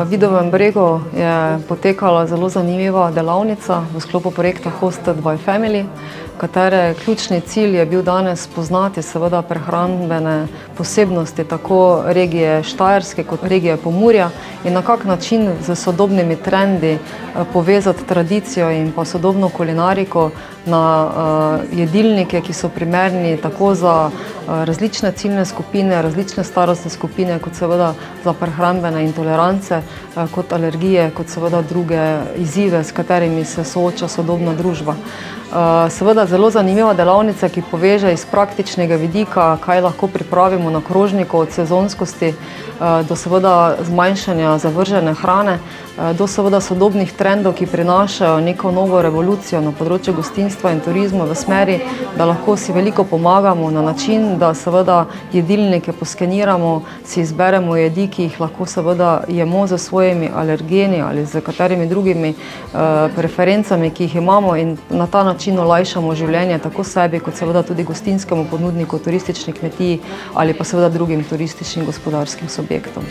Vidovem bregu je potekala zelo zanimiva delavnica v sklopu projekta Hosted by Family, katere ključni cilj je bil danes spoznati seveda prehrambene posebnosti tako regije Štajerske kot regije Pomurja in na kak način z sodobnimi trendi povezati tradicijo in pa sodobno kulinariko na jedilnike, ki so primerni tako za različne ciljne skupine, različne starostne skupine, kot seveda za prehrambene intolerance, kot alergije, kot seveda druge izzive, s katerimi se sooča sodobna družba. Seveda zelo zanimiva delavnica, ki poveže iz praktičnega vidika, kaj lahko pripravimo na krožniku, od sezonskosti do seveda zmanjšanja zavržene hrane, do seveda sodobnih trendov, ki prinašajo neko novo revolucijo na področju gostinstva in turizma v smeri, da lahko si veliko pomagamo na način, da seveda jedilnike poskeniramo, si izberemo jedi, ki jih lahko seveda jemo z svojimi alergeni ali z katerimi drugimi preferencami, ki jih imamo, in na ta način olajšamo življenje tako sebi, kot seveda tudi gostinskemu ponudniku, turistični kmetiji ali pa seveda drugim turističnim gospodarskim subjektom.